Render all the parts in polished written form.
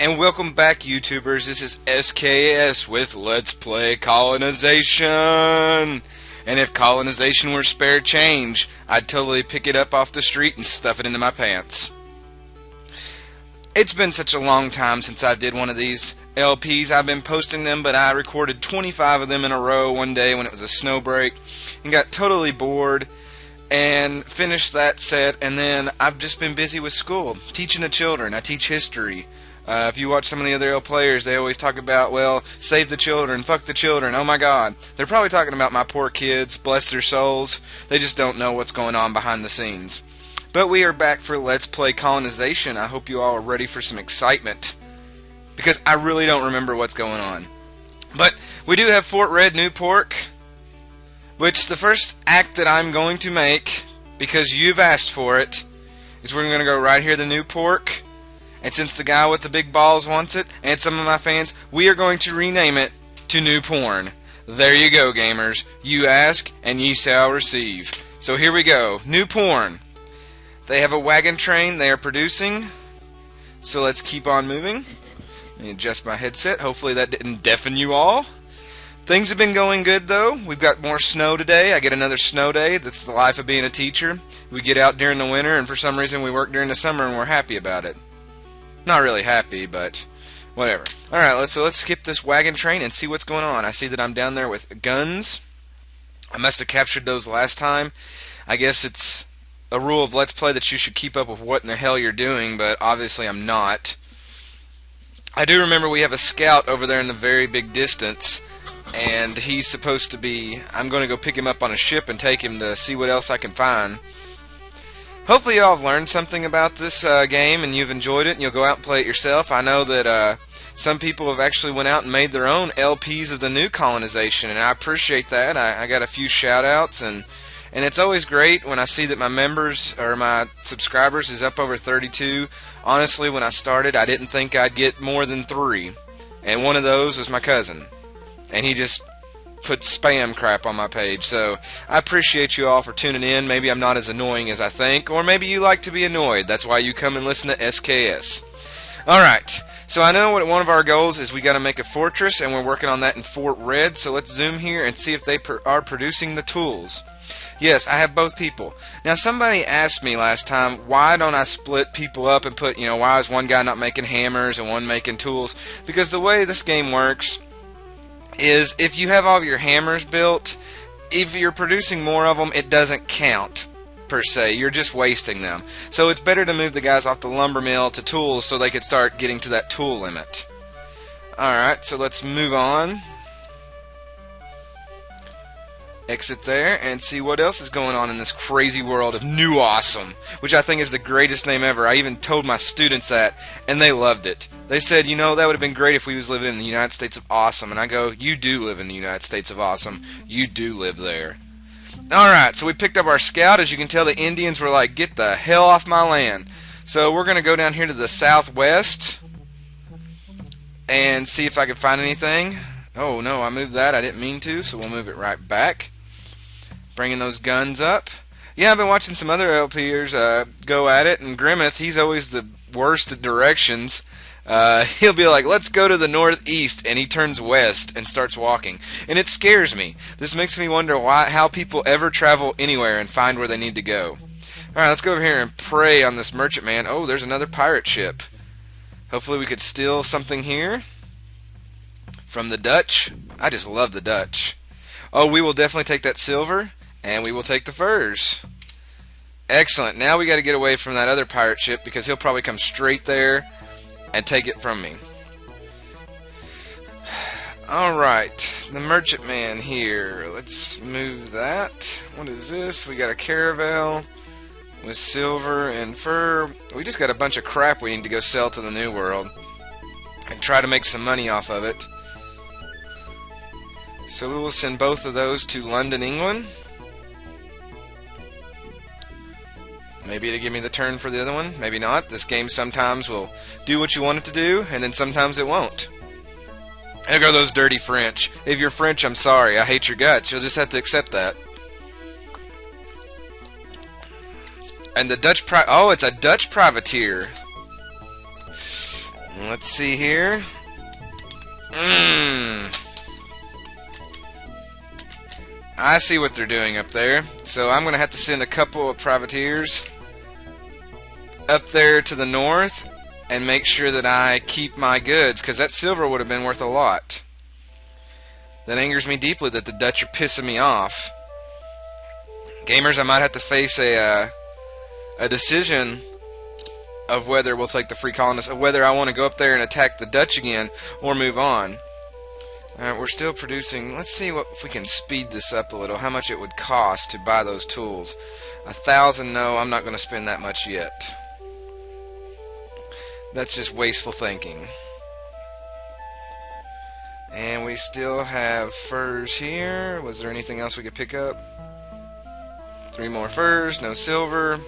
And welcome back, YouTubers. This is SKS with Let's Play Colonization. And if colonization were spare change, I'd totally pick it up off the street and stuff it into my pants. It's been such a long time since I did one of these LPs. I've been posting them, but I recorded 25 of them in a row one day when it was a snow break and got totally bored and finished that set. And then I've just been busy with school, teaching the children. I teach history. If you watch some of the other L players, they always talk about, well, save the children, fuck the children, oh my god. They're probably talking about my poor kids, bless their souls. They just don't know what's going on behind the scenes. But we are back for Let's Play Colonization. I hope you all are ready for some excitement, because I really don't remember what's going on. But we do have Fort Red, Newport, which the first act that I'm going to make, because you've asked for it, is we're going to go right here to Newport. And since the guy with the big balls wants it, and some of my fans, we are going to rename it to New Porn. There you go, gamers. You ask, and ye shall receive. So here we go. New Porn. They have a wagon train they are producing. So let's keep on moving. Let me adjust my headset. Hopefully that didn't deafen you all. Things have been going good, though. We've got more snow today. I get another snow day. That's the life of being a teacher. We get out during the winter, and for some reason we work during the summer, and we're happy about it. Not really happy, but whatever. Alright, let's skip this wagon train and see what's going on. I see that I'm down there with guns. I must have captured those last time. I guess it's a rule of Let's Play that you should keep up with what in the hell you're doing, but obviously I'm not. I do remember we have a scout over there in the very big distance, and he's supposed to be... I'm going to go pick him up on a ship and take him to see what else I can find. Hopefully you all have learned something about this game and you've enjoyed it and you'll go out and play it yourself. I know that some people have actually went out and made their own LPs of the new colonization, and I appreciate that. I got a few shout outs, and it's always great when I see that my members or my subscribers is up over 32. Honestly, when I started, I didn't think I'd get more than 3, and one of those was my cousin, and he just put spam crap on my page. So I appreciate you all for tuning in. Maybe I'm not as annoying as I think, or maybe you like to be annoyed. That's why you come and listen to SKS. Alright, so I know what one of our goals is. We got to make a fortress, and we're working on that in Fort Red. So let's zoom here and see if they are producing the tools. Yes, I have both people. Now somebody asked me last time, why don't I split people up and put, why is one guy not making hammers and one making tools? Because the way this game works is if you have all of your hammers built, if you're producing more of them, it doesn't count per se. You're just wasting them. So it's better to move the guys off the lumber mill to tools so they could start getting to that tool limit. Alright, so let's move on. Exit there and see what else is going on in this crazy world of New Awesome, which I think is the greatest name ever. I even told my students that, and they loved it. They said, that would have been great if we was living in the United States of Awesome. And I go, you do live in the United States of Awesome. You do live there. Alright, so we picked up our scout. As you can tell, the Indians were like, get the hell off my land. So we're going to go down here to the southwest and see if I can find anything. Oh no, I moved that. I didn't mean to, so we'll move it right back. Bringing those guns up. Yeah, I've been watching some other LPers go at it, and Grimmeth, he's always the worst at directions. He'll be like, let's go to the northeast, and he turns west and starts walking. And it scares me. This makes me wonder how people ever travel anywhere and find where they need to go. Alright, let's go over here and prey on this merchantman. Oh, there's another pirate ship. Hopefully we could steal something here from the Dutch. I just love the Dutch. Oh, we will definitely take that silver, and we will take the furs. Excellent. Now we got to get away from that other pirate ship, because he'll probably come straight there and take it from me. Alright, the merchantman here. Let's move that. What is this? We got a caravel with silver and fur. We just got a bunch of crap we need to go sell to the New World and try to make some money off of it. So we will send both of those to London, England. Maybe it'll give me the turn for the other one. Maybe not. This game sometimes will do what you want it to do, and then sometimes it won't. There go those dirty French. If you're French, I'm sorry. I hate your guts. You'll just have to accept that. And the Dutch oh, it's a Dutch privateer. Let's see here. I see what they're doing up there. So I'm going to have to send a couple of privateers up there to the north and make sure that I keep my goods, because that silver would have been worth a lot. That angers me deeply that the Dutch are pissing me off. Gamers, I might have to face a decision of whether we'll take the free colonists, of whether I want to go up there and attack the Dutch again or move on. Alright, we're still producing. Let's see if we can speed this up a little. How much it would cost to buy those tools. 1,000, no, I'm not going to spend that much yet. That's just wasteful thinking. And we still have furs here. Was there anything else we could pick up? 3 more furs, no silver.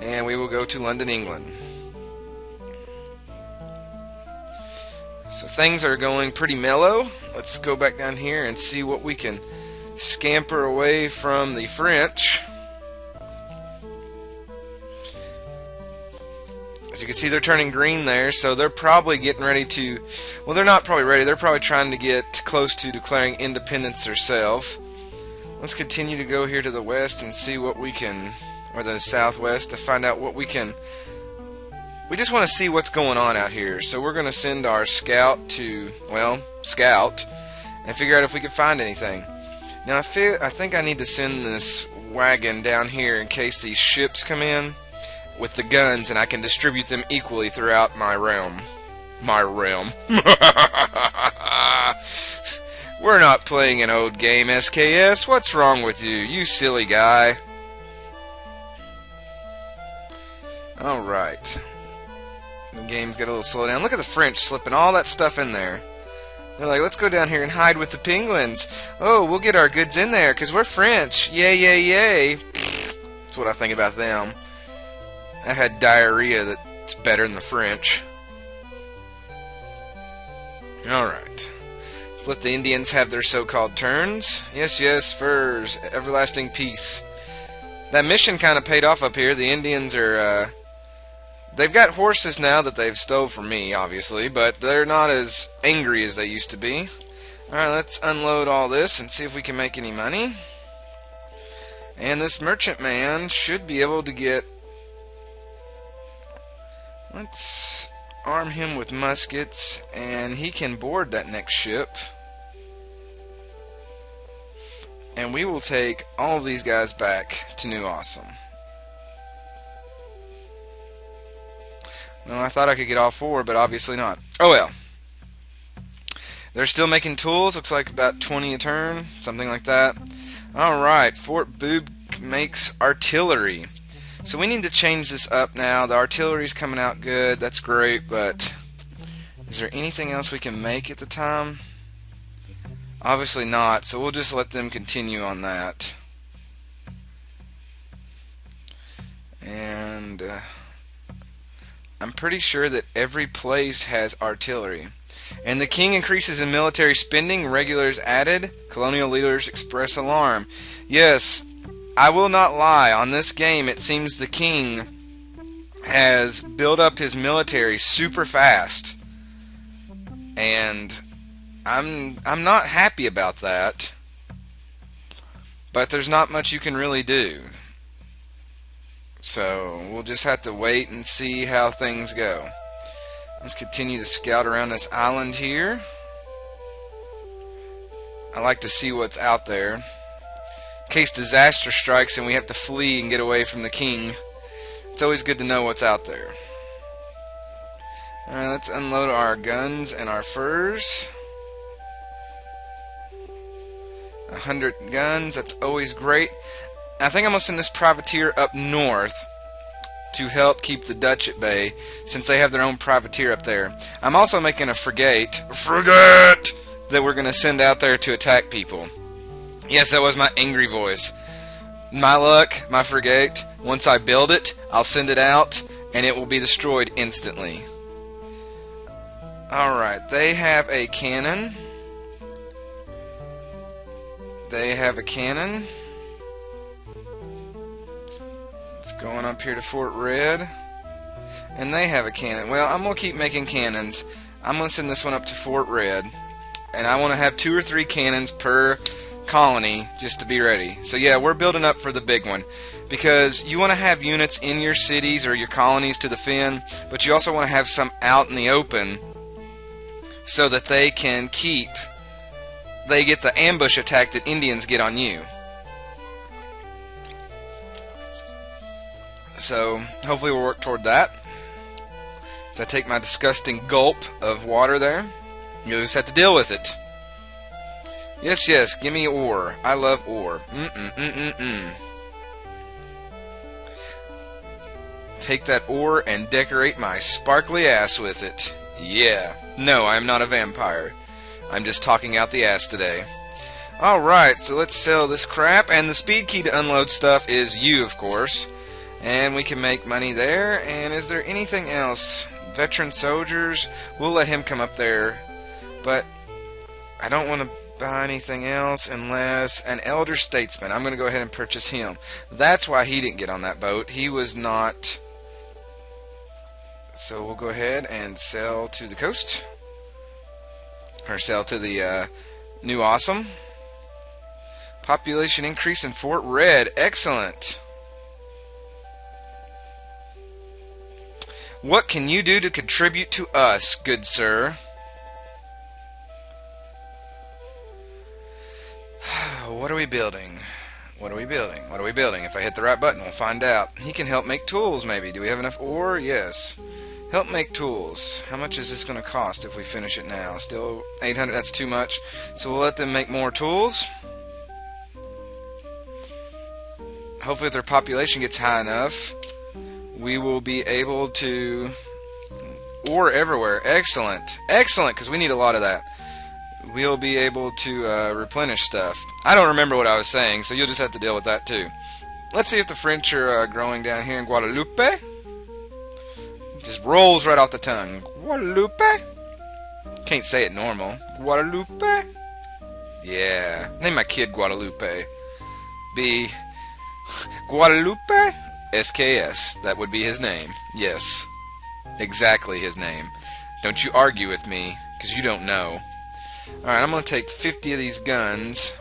And we will go to London, England. So things are going pretty mellow. Let's go back down here and see what we can scamper away from the French. As you can see, they're turning green there, so they're probably getting ready to... Well, they're not probably ready. They're probably trying to get close to declaring independence themselves. Let's continue to go here to the west and see what we can... Or the southwest, to find out what we can... We just want to see what's going on out here. So we're going to send our scout to... Well, scout. And figure out if we can find anything. Now, I think I need to send this wagon down here in case these ships come in with the guns, and I can distribute them equally throughout my realm. My realm. We're not playing an old game, SKS. What's wrong with you, you silly guy? Alright. The game's got a little slow down. Look at the French slipping all that stuff in there. They're like, let's go down here and hide with the penguins. Oh, we'll get our goods in there, because we're French. Yay, yay, yay. That's what I think about them. I had diarrhea that's better than the French. Alright. Let's let the Indians have their so-called turns. Yes, yes, furs. Everlasting peace. That mission kind of paid off up here. The Indians are, they've got horses now that they've stole from me, obviously, but they're not as angry as they used to be. Alright, let's unload all this and see if we can make any money. And this merchant man should be able to get... Let's arm him with muskets, and he can board that next ship. And we will take all of these guys back to New Awesome. Well, I thought I could get all 4, but obviously not. Oh well. They're still making tools. Looks like about 20 a turn. Something like that. Alright. Fort Boob makes artillery. So we need to change this up now. The artillery's coming out good. That's great, but... Is there anything else we can make at the time? Obviously not, so we'll just let them continue on that. And... I'm pretty sure that every place has artillery. And the king increases in military spending. Regulars added. Colonial leaders express alarm. Yes, I will not lie. On this game, it seems the king has built up his military super fast. And I'm not happy about that. But there's not much you can really do. So we'll just have to wait and see how things go. Let's continue to scout around this island here. I like to see what's out there. In case disaster strikes and we have to flee and get away from the king, it's always good to know what's out there. Alright, let's unload our guns and our furs. 100 guns, that's always great. I think I'm going to send this privateer up north to help keep the Dutch at bay, since they have their own privateer up there. I'm also making a frigate that we're going to send out there to attack people. Yes, that was my angry voice. My luck, my frigate, once I build it, I'll send it out, and it will be destroyed instantly. Alright, they have a cannon. They have a cannon. It's going up here to Fort Red. And they have a cannon. Well, I'm going to keep making cannons. I'm going to send this one up to Fort Red. And I want to have 2 or 3 cannons per colony just to be ready. So yeah, we're building up for the big one. Because you want to have units in your cities or your colonies to defend, but you also want to have some out in the open so that they can they get the ambush attack that Indians get on you. So hopefully we'll work toward that. So I take my disgusting gulp of water there. You'll just have to deal with it. Yes, yes, give me ore. I love ore. Take that ore and decorate my sparkly ass with it. Yeah. No, I'm not a vampire. I'm just talking out the ass today. Alright, so let's sell this crap. And the speed key to unload stuff is U, of course. And we can make money there. And is there anything else? Veteran soldiers. We'll let him come up there. But I don't want to buy anything else unless an elder statesman. I'm going to go ahead and purchase him. That's why he didn't get on that boat. He was not... So we'll go ahead and sell to the coast. Or sell to the new awesome. Population increase in Fort Red. Excellent. What can you do to contribute to us, good sir? What are we building? What are we building? What are we building? If I hit the right button, we'll find out. He can help make tools, maybe. Do we have enough ore? Yes. Help make tools. How much is this going to cost if we finish it now? Still 800. That's too much. So we'll let them make more tools. Hopefully if their population gets high enough, we will be able to... Ore everywhere. Excellent. Excellent, because we need a lot of that. We'll be able to replenish stuff. I don't remember what I was saying, so you'll just have to deal with that too. Let's see if the French are growing down here in Guadeloupe. Just rolls right off the tongue. Guadeloupe? Can't say it normal. Guadeloupe? Yeah. Name my kid Guadeloupe. B. Guadeloupe? SKS. That would be his name. Yes. Exactly his name. Don't you argue with me, because you don't know. Alright, I'm going to take 50 of these guns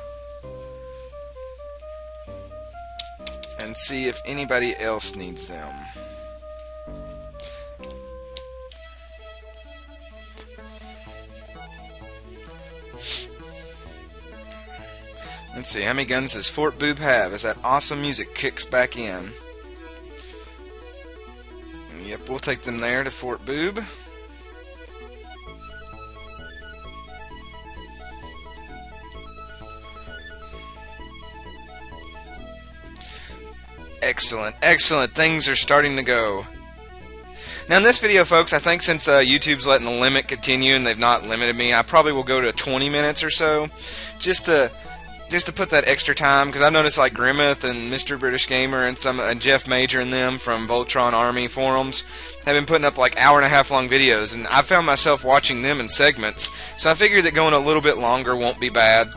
and see if anybody else needs them. Let's see, how many guns does Fort Boob have as that awesome music kicks back in? Yep, we'll take them there to Fort Boob. Excellent, excellent. Things are starting to go. Now in this video, folks, I think since YouTube's letting the limit continue and they've not limited me, I probably will go to 20 minutes or so, just to put that extra time, because I've noticed like Grimmeth and Mr. British Gamer and Jeff Major and them from Voltron Army forums have been putting up like hour-and-a-half long videos, and I found myself watching them in segments, so I figured that going a little bit longer won't be bad.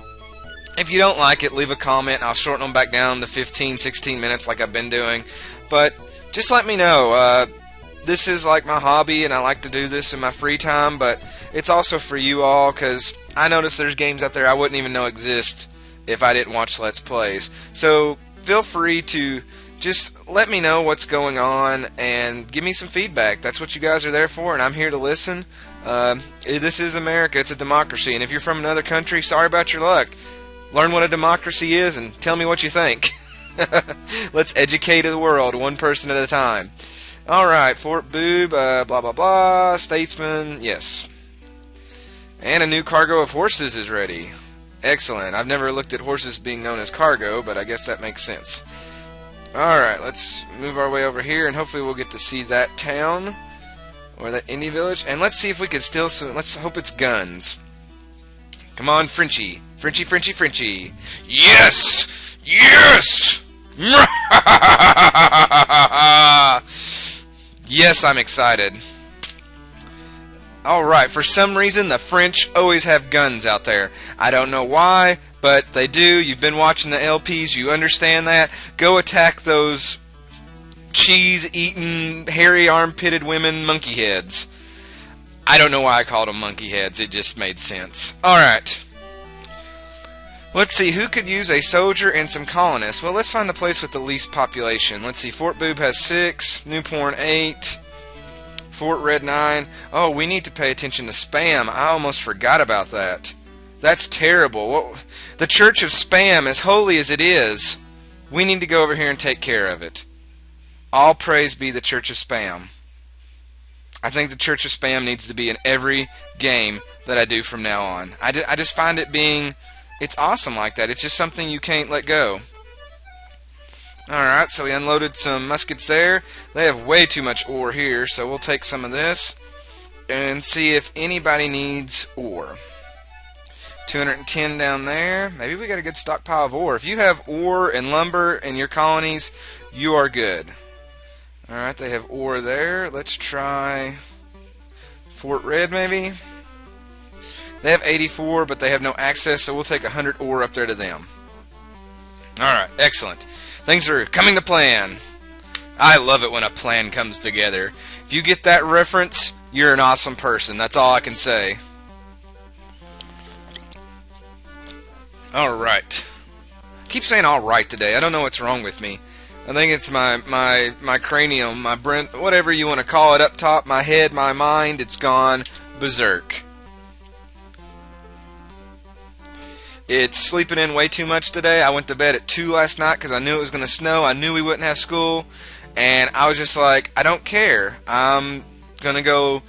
If you don't like it, leave a comment. I'll shorten them back down to 15, 16 minutes like I've been doing. But just let me know. This is like my hobby, and I like to do this in my free time, but it's also for you all, because I notice there's games out there I wouldn't even know exist if I didn't watch Let's Plays. So feel free to just let me know what's going on and give me some feedback. That's what you guys are there for, and I'm here to listen. This is America. It's a democracy, and if you're from another country, sorry about your luck. Learn what a democracy is and tell me what you think. Let's educate the world one person at a time. Alright, Fort Boob, blah blah blah, Statesman, yes. And a new cargo of horses is ready. Excellent. I've never looked at horses being known as cargo, but I guess that makes sense. Alright, let's move our way over here, and hopefully we'll get to see that town, or that Indian village. And let's see if we can still, let's hope it's guns. Come on, Frenchie. Frenchie, Frenchie, Frenchie. Yes! Yes! Yes, I'm excited. Alright, for some reason the French always have guns out there. I don't know why, but they do. You've been watching the LPs, you understand that. Go attack those cheese-eating, hairy armpitted women monkey heads. I don't know why I called them monkey heads. It just made sense. Alright. Let's see, who could use a soldier and some colonists? Well, let's find the place with the least population. Let's see, Fort Boob has 6, Newporn 8, Fort Red 9. Oh, we need to pay attention to spam. I almost forgot about that. That's terrible. The Church of Spam, as holy as it is, we need to go over here and take care of it. All praise be the Church of Spam. I think the Church of Spam needs to be in every game that I do from now on. I just find it being... It's awesome like that. It's just something you can't let go. Alright, so we unloaded some muskets there. They have way too much ore here, so we'll take some of this and see if anybody needs ore. 210 down there. Maybe we got a good stockpile of ore. If you have ore and lumber in your colonies, you are good. Alright, they have ore there. Let's try Fort Red maybe. They have 84, but they have no access, so we'll take 100 ore up there to them. Alright, excellent. Things are coming to plan. I love it when a plan comes together. If you get that reference, you're an awesome person. That's all I can say. Alright. I keep saying alright today. I don't know what's wrong with me. I think it's my cranium, my brain, whatever you want to call it up top, my head, my mind, it's gone berserk. It's sleeping in way too much today. I went to bed at 2 last night because I knew it was going to snow. I knew we wouldn't have school. And I was just like, I don't care. I'm going to go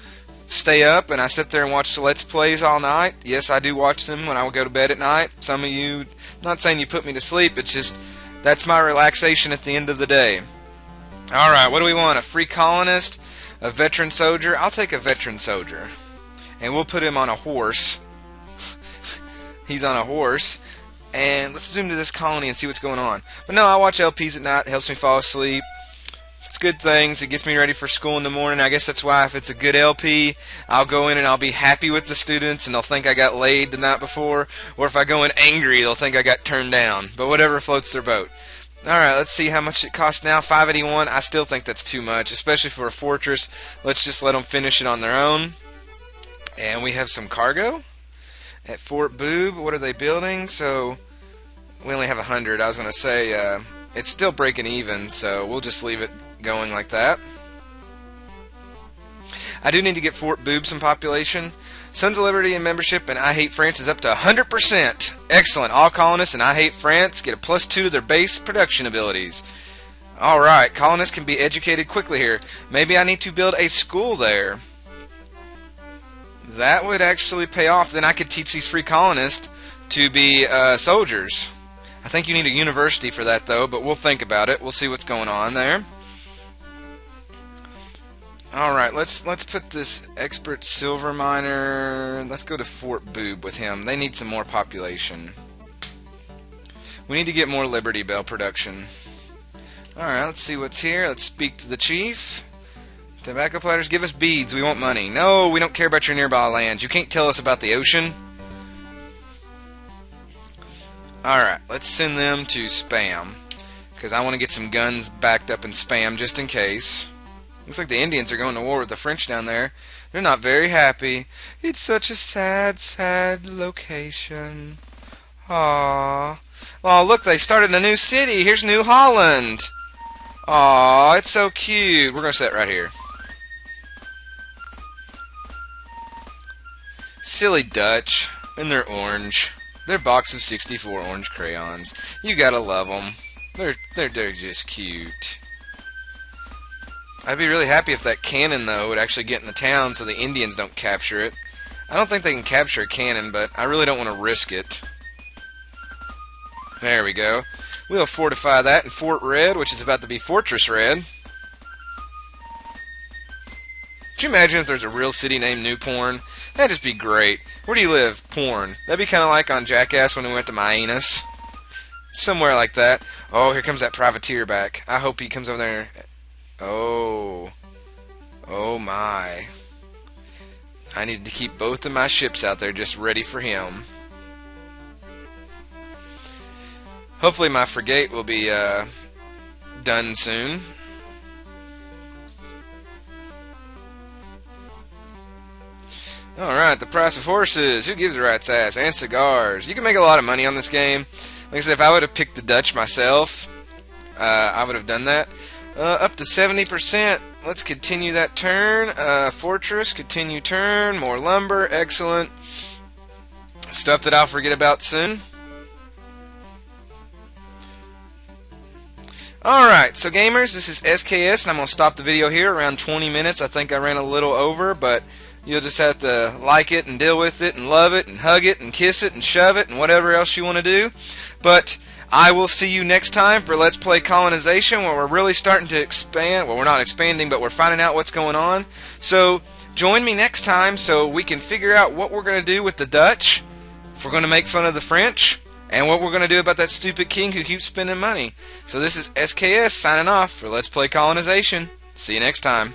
stay up. And I sit there and watch the Let's Plays all night. Yes, I do watch them when I would go to bed at night. Some of you, I'm not saying you put me to sleep. It's just, that's my relaxation at the end of the day. Alright, what do we want? A free colonist? A veteran soldier? I'll take a veteran soldier. And we'll put him on a horse. He's on a horse, and let's zoom to this colony and see what's going on. But no, I watch LPs at night. It helps me fall asleep. It's good things. It gets me ready for school in the morning. I guess that's why if it's a good LP, I'll go in and I'll be happy with the students, and they'll think I got laid the night before. Or if I go in angry, they'll think I got turned down. But whatever floats their boat. Alright, let's see how much it costs now. 581. I still think that's too much, especially for a fortress. Let's just let them finish it on their own. And we have some cargo. At Fort Boob, what are they building? So, we only have 100. I was going to say, it's still breaking even, so we'll just leave it going like that. I do need to get Fort Boob some population. Sons of Liberty and membership and I Hate France is up to 100%. Excellent. All colonists and I Hate France get a +2 to their base production abilities. Alright, colonists can be educated quickly here. Maybe I need to build a school there. That would actually pay off. Then I could teach these free colonists to be soldiers. I think you need a university for that, though, but we'll think about it. We'll see what's going on there. Alright, let's put this expert silver miner. Let's go to Fort Boob with him. They need some more population. We need to get more Liberty Bell production. Alright, let's see what's here. Let's speak to the chief. Tobacco platters, give us beads. We want money. No, we don't care about your nearby lands. You can't tell us about the ocean. Alright, let's send them to Spam. Because I want to get some guns backed up in Spam just in case. Looks like the Indians are going to war with the French down there. They're not very happy. It's such a sad, sad location. Aww. Oh, look, they started a new city. Here's New Holland. Aww, it's so cute. We're going to set it right here. Silly Dutch, and they're orange. They're box of 64 orange crayons. You gotta love them. They're just cute. I'd be really happy if that cannon, though, would actually get in the town so the Indians don't capture it. I don't think they can capture a cannon, but I really don't want to risk it. There we go. We'll fortify that in Fort Red, which is about to be Fortress Red. Could you imagine if there's a real city named New Porn? That'd just be great. Where do you live? Porn. That'd be kind of like on Jackass when we went to Mianus. Somewhere like that. Oh, here comes that privateer back. I hope he comes over there. Oh. Oh my. I need to keep both of my ships out there just ready for him. Hopefully my frigate will be done soon. Alright, the price of horses. Who gives a rat's ass? And cigars. You can make a lot of money on this game. Like I said, if I would have picked the Dutch myself, I would have done that. Up to 70%. Let's continue that turn. Fortress, continue turn. More lumber. Excellent. Stuff that I'll forget about soon. Alright, so gamers, this is SKS, and I'm going to stop the video here around 20 minutes. I think I ran a little over, but you'll just have to like it and deal with it and love it and hug it and kiss it and shove it and whatever else you want to do. But I will see you next time for Let's Play Colonization, where we're really starting to expand. Well, we're not expanding, but we're finding out what's going on. So join me next time so we can figure out what we're going to do with the Dutch, if we're going to make fun of the French, and what we're going to do about that stupid king who keeps spending money. So this is SKS signing off for Let's Play Colonization. See you next time.